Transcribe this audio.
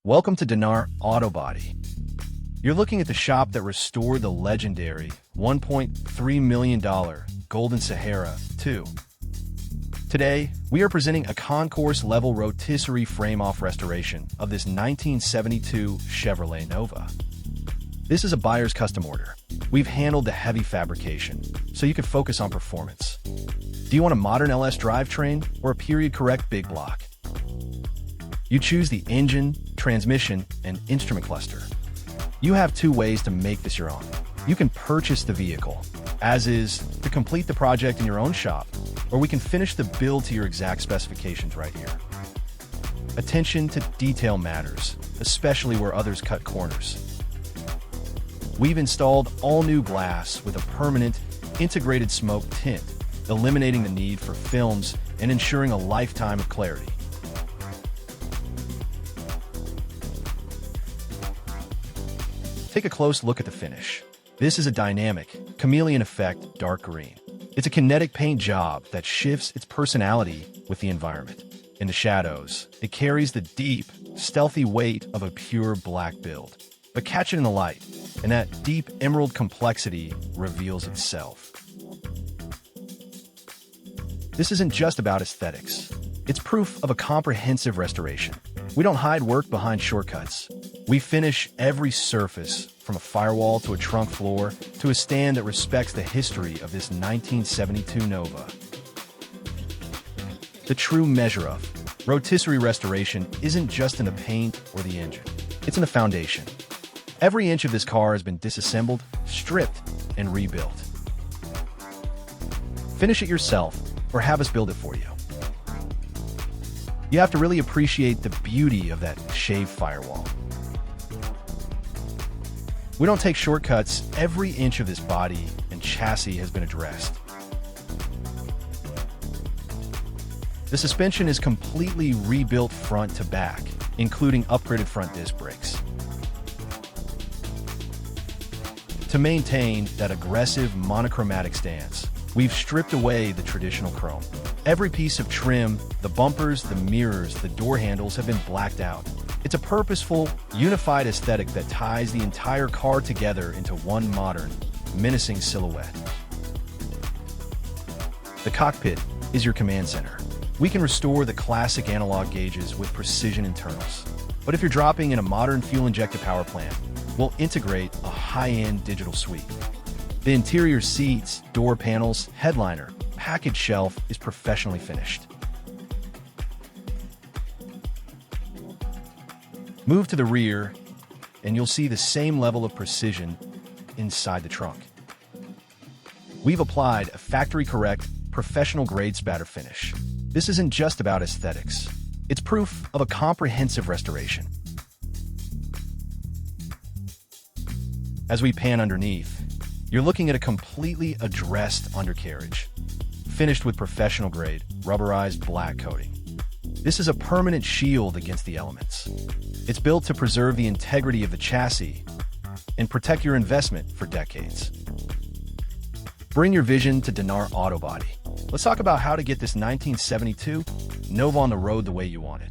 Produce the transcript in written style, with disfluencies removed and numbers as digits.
Welcome to DANRR Auto Body. You're looking at the shop that restored the legendary $1.3 million Golden Sahara II. Today, we are presenting a concourse-level rotisserie frame-off restoration of this 1972 Chevrolet Nova. This is a buyer's custom order. We've handled the heavy fabrication, so you can focus on performance. Do you want a modern LS drivetrain or a period-correct big block? You choose the engine, transmission, and instrument cluster. You have two ways to make this your own. You can purchase the vehicle, as is, to complete the project in your own shop, or we can finish the build to your exact specifications right here. Attention to detail matters, especially where others cut corners. We've installed all-new glass with a permanent, integrated smoke tint, eliminating the need for films and ensuring a lifetime of clarity. Take a close look at the finish. This is a dynamic, chameleon effect dark green. It's a kinetic paint job that shifts its personality with the environment. In the shadows, it carries the deep, stealthy weight of a pure black build. But catch it in the light, and that deep emerald complexity reveals itself. This isn't just about aesthetics. It's proof of a comprehensive restoration. We don't hide work behind shortcuts. We finish every surface, from a firewall to a trunk floor to a stand that respects the history of this 1972 Nova. The true measure of rotisserie restoration isn't just in the paint or the engine. It's in the foundation. Every inch of this car has been disassembled, stripped, and rebuilt. Finish it yourself or have us build it for you. You have to really appreciate the beauty of that shaved firewall. We don't take shortcuts. Every inch of this body and chassis has been addressed. The suspension is completely rebuilt front to back, including upgraded front disc brakes. To maintain that aggressive monochromatic stance, we've stripped away the traditional chrome. Every piece of trim, the bumpers, the mirrors, the door handles have been blacked out. It's a purposeful, unified aesthetic that ties the entire car together into one modern, menacing silhouette. The cockpit is your command center. We can restore the classic analog gauges with precision internals. But if you're dropping in a modern fuel-injected power plant, we'll integrate a high-end digital suite. The interior seats, door panels, headliner, package shelf is professionally finished. Move to the rear, and you'll see the same level of precision inside the trunk. We've applied a factory-correct, professional-grade spatter finish. This isn't just about aesthetics. It's proof of a comprehensive restoration. As we pan underneath, you're looking at a completely addressed undercarriage, finished with professional-grade, rubberized black coating. This is a permanent shield against the elements. It's built to preserve the integrity of the chassis and protect your investment for decades. Bring your vision to DANRR Auto Body. Let's talk about how to get this 1972 Nova on the road the way you want it.